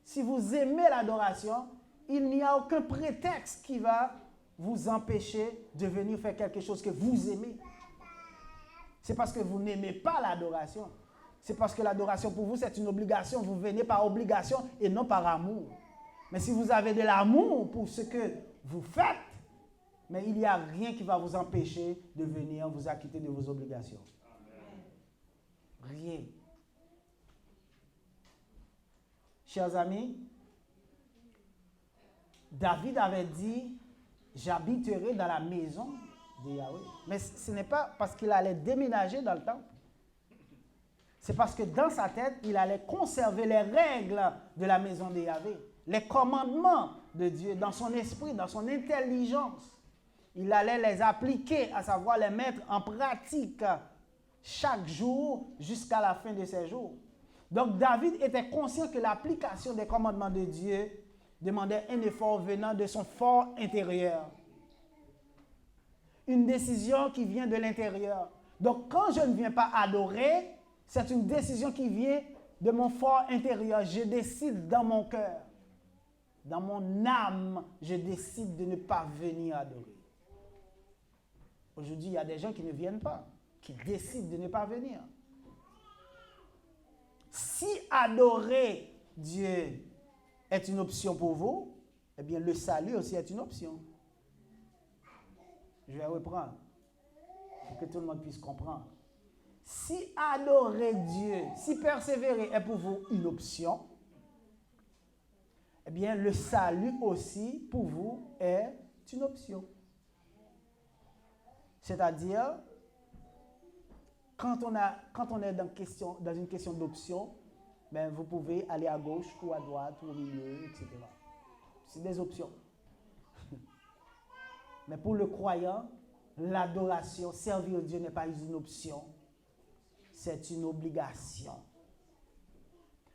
si vous aimez l'adoration, il n'y a aucun prétexte qui va vous empêcher de venir faire quelque chose que vous aimez. C'est parce que vous n'aimez pas l'adoration. C'est parce que l'adoration pour vous, c'est une obligation. Vous venez par obligation et non par amour. Mais si vous avez de l'amour pour ce que vous faites, mais il n'y a rien qui va vous empêcher de venir vous acquitter de vos obligations. Rien. Chers amis, David avait dit, j'habiterai dans la maison de Yahweh. Mais ce n'est pas parce qu'il allait déménager dans le temple. C'est parce que dans sa tête, il allait conserver les règles de la maison de Yahweh, les commandements de Dieu, dans son esprit, dans son intelligence. Il allait les appliquer, à savoir les mettre en pratique chaque jour jusqu'à la fin de ses jours. Donc David était conscient que l'application des commandements de Dieu demandait un effort venant de son fort intérieur. Une décision qui vient de l'intérieur. Donc quand je ne viens pas adorer, c'est une décision qui vient de mon fort intérieur. Je décide dans mon cœur, dans mon âme, je décide de ne pas venir adorer. Aujourd'hui, il y a des gens qui ne viennent pas, qui décident de ne pas venir. Si adorer Dieu est une option pour vous, eh bien le salut aussi est une option. Je vais reprendre pour que tout le monde puisse comprendre. Si adorer Dieu, si persévérer est pour vous une option, eh bien le salut aussi pour vous est une option. C'est-à-dire, quand on est dans une question d'option, ben vous pouvez aller à gauche ou à droite ou au milieu, etc. C'est des options. Mais pour le croyant, l'adoration, servir Dieu n'est pas une option, c'est une obligation.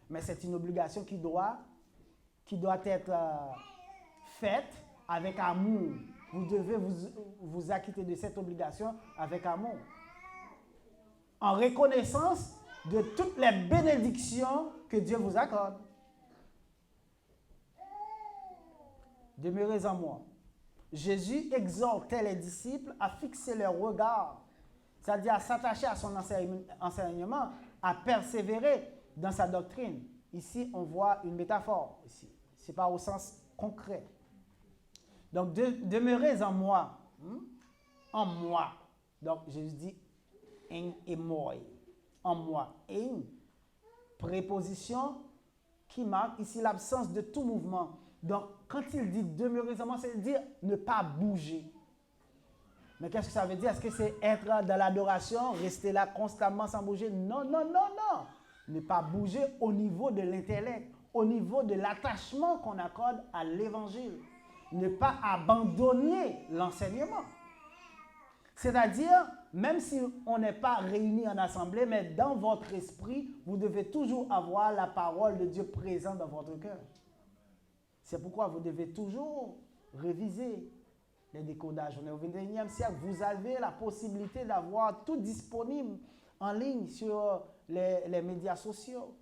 Mais c'est une obligation qui doit être faite avec amour. Vous devez vous acquitter de cette obligation avec amour. En reconnaissance de toutes les bénédictions que Dieu vous accorde. Demeurez en moi. Jésus exhortait les disciples à fixer leur regard, c'est-à-dire à s'attacher à son enseignement, à persévérer dans sa doctrine. Ici, on voit une métaphore. Ce n'est pas au sens concret. Donc, demeurez en moi. En moi. Donc, Jésus dit en et moi. En moi. En, préposition qui marque ici l'absence de tout mouvement. Donc, quand il dit demeurer en moi, c'est dire ne pas bouger. Mais qu'est-ce que ça veut dire? Est-ce que c'est être dans l'adoration, rester là constamment sans bouger? Non, non, non, non. Ne pas bouger au niveau de l'intellect, au niveau de l'attachement qu'on accorde à l'évangile. Ne pas abandonner l'enseignement. C'est-à-dire, même si on n'est pas réunis en assemblée, mais dans votre esprit, vous devez toujours avoir la parole de Dieu présente dans votre cœur. C'est pourquoi vous devez toujours réviser les décodages. On est au 21e siècle. Vous avez la possibilité d'avoir tout disponible en ligne sur les médias sociaux.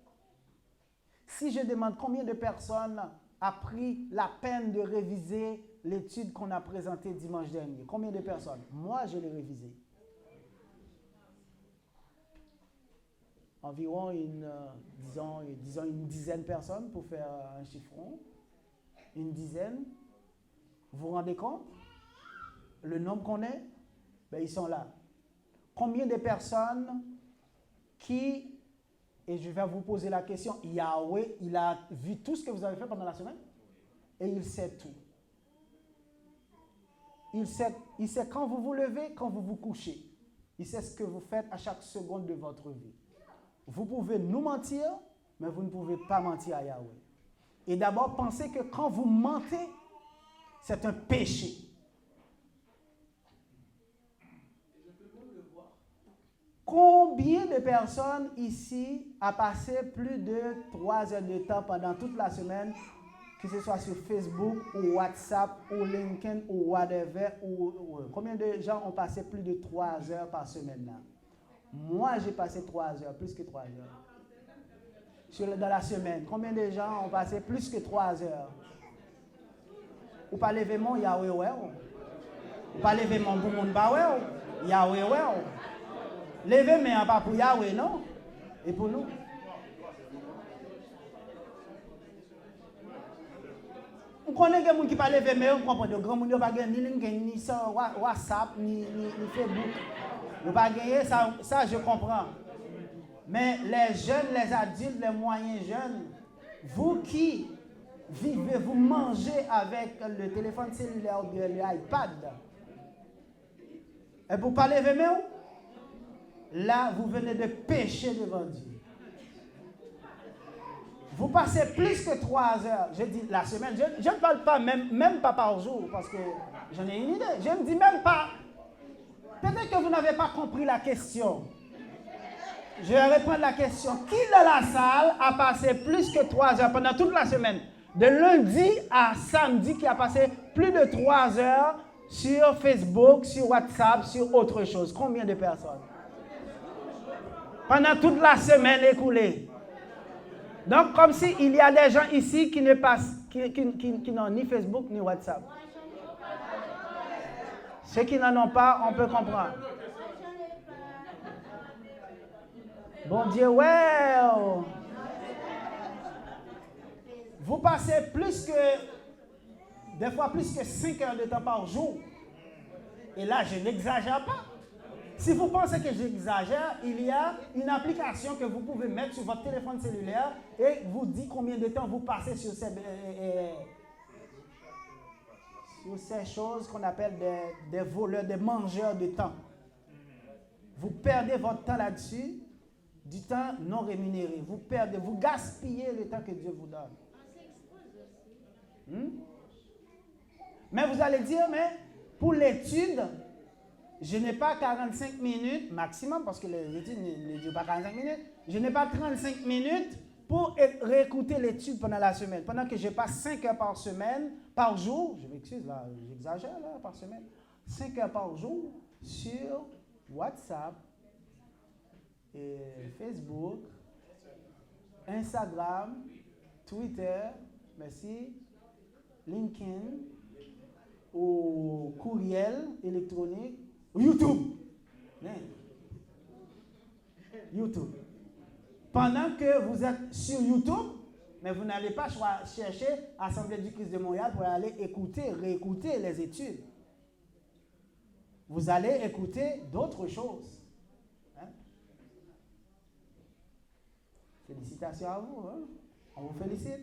Si je demande combien de personnes a pris la peine de réviser l'étude qu'on a présentée dimanche dernier, combien de personnes? Moi, je l'ai révisée. environ disons une dizaine de personnes pour faire un chiffron. Une dizaine. Vous vous rendez compte? Le nombre qu'on est, ben, ils sont là. Combien de personnes qui, et je vais vous poser la question, Yahweh, il a vu tout ce que vous avez fait pendant la semaine et il sait tout. Il sait quand vous vous levez, quand vous vous couchez. Il sait ce que vous faites à chaque seconde de votre vie. Vous pouvez nous mentir, mais vous ne pouvez pas mentir à Yahweh. Et d'abord, pensez que quand vous mentez, c'est un péché. Combien de personnes ici a passé plus de 3 heures de temps pendant toute la semaine, que ce soit sur Facebook ou WhatsApp ou LinkedIn ou whatever, combien de gens ont passé plus de 3 heures par semaine là? Moi, j'ai passé 3 heures, plus que 3 heures. Dans la semaine, combien de gens ont passé plus que 3 heures? Ou pas lever mon Yahweh, ou pas lever mon Boumoun Bawe, Yahweh, lever mais pas pour Yahweh, non? Et pour nous? On connaît des gens qui parlent lever mais on comprend de grands gens qui pas ni LinkedIn, ni WhatsApp, ni Facebook. Ils pas gagner ça je comprends. Mais les jeunes, les adultes, les moyens jeunes, vous qui vivez, vous mangez avec le téléphone cellulaire ou bien l'iPad, et vous parlez avec moi, là, vous venez de pécher devant Dieu. Vous passez plus que 3 heures, je dis la semaine, je ne parle pas même pas par jour, parce que j'en ai une idée, je ne dis même pas, peut-être que vous n'avez pas compris la question. Je vais répondre à la question. Qui dans la salle a passé plus que 3 heures pendant toute la semaine? De lundi à samedi, qui a passé plus de 3 heures sur Facebook, sur WhatsApp, sur autre chose. Combien de personnes? Pendant toute la semaine écoulée. Donc, comme s'il y a des gens ici qui ne passent, qui n'ont ni Facebook ni WhatsApp. Ceux qui n'en ont pas, on peut comprendre. Bon Dieu, ouais. Vous passez des fois plus que 5 heures de temps par jour. Et là, je n'exagère pas. Si vous pensez que j'exagère, il y a une application que vous pouvez mettre sur votre téléphone cellulaire et vous dit combien de temps vous passez sur ces choses qu'on appelle des voleurs, des mangeurs de temps. Vous perdez votre temps là-dessus. Du temps non rémunéré. Vous gaspillez le temps que Dieu vous donne. Mais vous allez dire, mais pour l'étude, je n'ai pas 45 minutes maximum, parce que l'étude ne dure pas 45 minutes. Je n'ai pas 35 minutes pour réécouter l'étude pendant la semaine. Pendant que je passe 5 heures par semaine, par jour, je m'excuse là, j'exagère là, par semaine, 5 heures par jour sur WhatsApp, et Facebook, Instagram, Twitter, merci, LinkedIn, ou courriel électronique, ou YouTube. YouTube. Pendant que vous êtes sur YouTube, mais vous n'allez pas chercher Assemblée du Christ de Montréal pour aller réécouter les études. Vous allez écouter d'autres choses. Félicitations à vous. Hein? On vous félicite.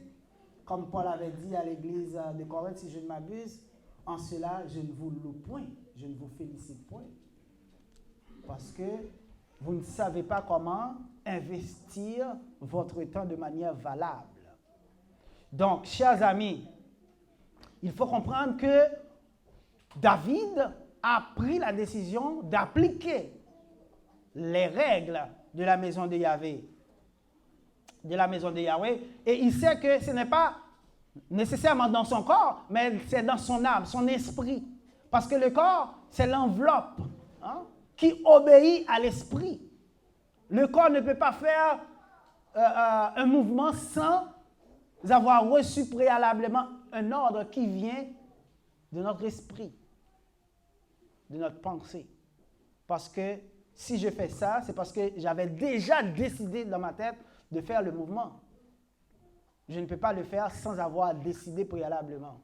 Comme Paul avait dit à l'église de Corinthe, si je ne m'abuse, en cela, je ne vous loue point, je ne vous félicite point. Parce que vous ne savez pas comment investir votre temps de manière valable. Donc, chers amis, il faut comprendre que David a pris la décision d'appliquer les règles de la maison de Yahweh. Et il sait que ce n'est pas nécessairement dans son corps, mais c'est dans son âme, son esprit. Parce que le corps, c'est l'enveloppe qui obéit à l'esprit. Le corps ne peut pas faire un mouvement sans avoir reçu préalablement un ordre qui vient de notre esprit, de notre pensée. Parce que si je fais ça, c'est parce que j'avais déjà décidé dans ma tête de faire le mouvement. Je ne peux pas le faire sans avoir décidé préalablement.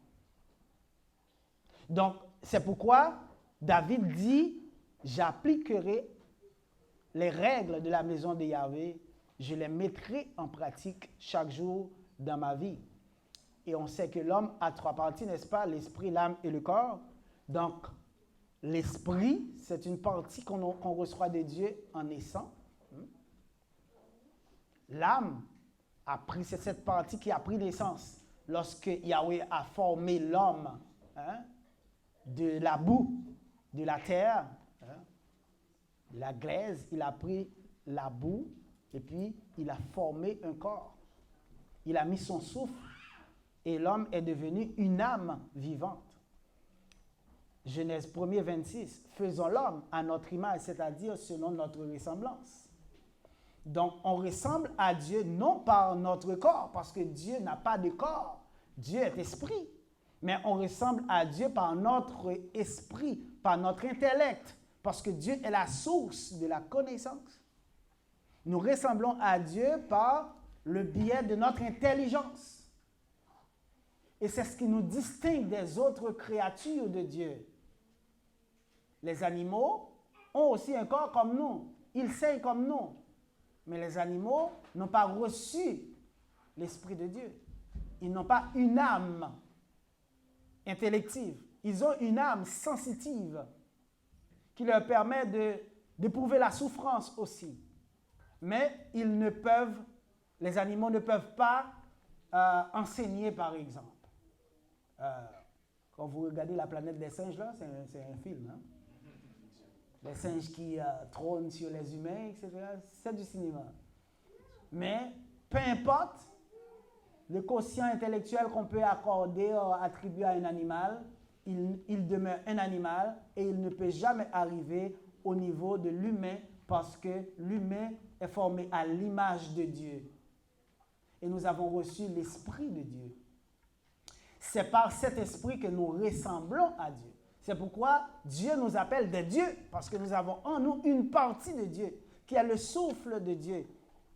Donc, c'est pourquoi David dit, j'appliquerai les règles de la maison de Yahvé, je les mettrai en pratique chaque jour dans ma vie. Et on sait que l'homme a 3 parties, n'est-ce pas? L'esprit, l'âme et le corps. Donc, l'esprit, c'est une partie qu'on reçoit de Dieu en naissant. L'âme c'est cette partie qui a pris naissance lorsque Yahweh a formé l'homme de la boue, de la terre, de la glaise. Il a pris la boue et puis il a formé un corps. Il a mis son souffle et l'homme est devenu une âme vivante. Genèse 1er, 26. Faisons l'homme à notre image, c'est-à-dire selon notre ressemblance. Donc, on ressemble à Dieu non par notre corps, parce que Dieu n'a pas de corps. Dieu est esprit. Mais on ressemble à Dieu par notre esprit, par notre intellect, parce que Dieu est la source de la connaissance. Nous ressemblons à Dieu par le biais de notre intelligence. Et c'est ce qui nous distingue des autres créatures de Dieu. Les animaux ont aussi un corps comme nous. Ils saignent comme nous. Mais les animaux n'ont pas reçu l'Esprit de Dieu. Ils n'ont pas une âme intellective. Ils ont une âme sensitive qui leur permet d'éprouver la souffrance aussi. Mais les animaux ne peuvent pas enseigner, par exemple. Quand vous regardez La planète des singes, là, c'est un film, hein? Les singes qui trônent sur les humains, etc. C'est du cinéma. Mais peu importe le quotient intellectuel qu'on peut accorder, attribuer à un animal, il demeure un animal et il ne peut jamais arriver au niveau de l'humain parce que l'humain est formé à l'image de Dieu. Et nous avons reçu l'Esprit de Dieu. C'est par cet esprit que nous ressemblons à Dieu. C'est pourquoi Dieu nous appelle des dieux, parce que nous avons en nous une partie de Dieu, qui est le souffle de Dieu,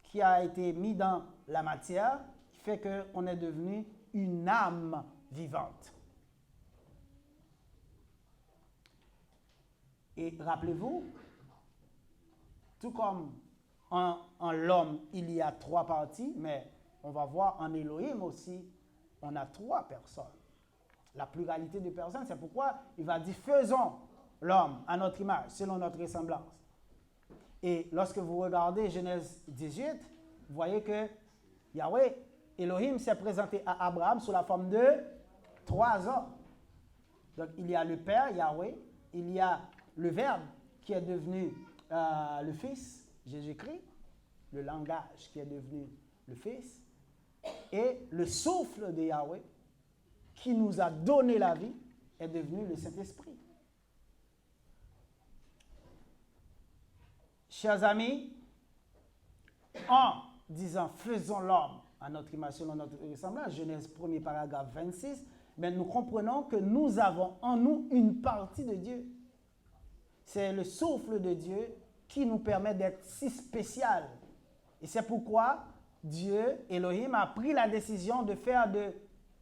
qui a été mis dans la matière, qui fait qu'on est devenu une âme vivante. Et rappelez-vous, tout comme en l'homme, il y a 3 parties, mais on va voir en Elohim aussi, on a 3 personnes. La pluralité de personnes, c'est pourquoi il va dire « Faisons l'homme à notre image, selon notre ressemblance ». Et lorsque vous regardez Genèse 18, vous voyez que Yahweh, Elohim, s'est présenté à Abraham sous la forme de 3 hommes. Donc il y a le Père, Yahweh, il y a le Verbe qui est devenu le Fils, Jésus-Christ, le langage qui est devenu le Fils, et le souffle de Yahweh, qui nous a donné la vie, est devenu le Saint-Esprit. Chers amis, en disant « Faisons l'homme à notre image selon notre ressemblance », Genèse 1er paragraphe 26, mais nous comprenons que nous avons en nous une partie de Dieu. C'est le souffle de Dieu qui nous permet d'être si spécial. Et c'est pourquoi Dieu, Elohim, a pris la décision de faire de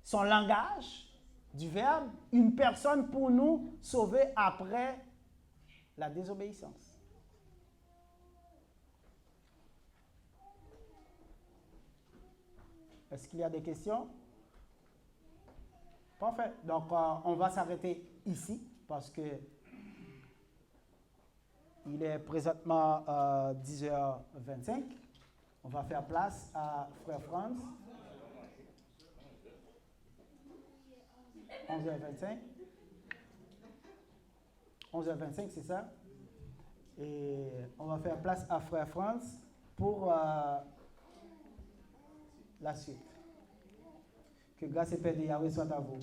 son langage, du Verbe, une personne pour nous sauver après la désobéissance. Est-ce qu'il y a des questions? Parfait. Donc, on va s'arrêter ici parce que il est présentement 10h25. On va faire place à Frère Franz. 11h25. 11h25, c'est ça? Et on va faire place à Frère Franz pour la suite. Que grâce et paix de Yahweh soit à vous.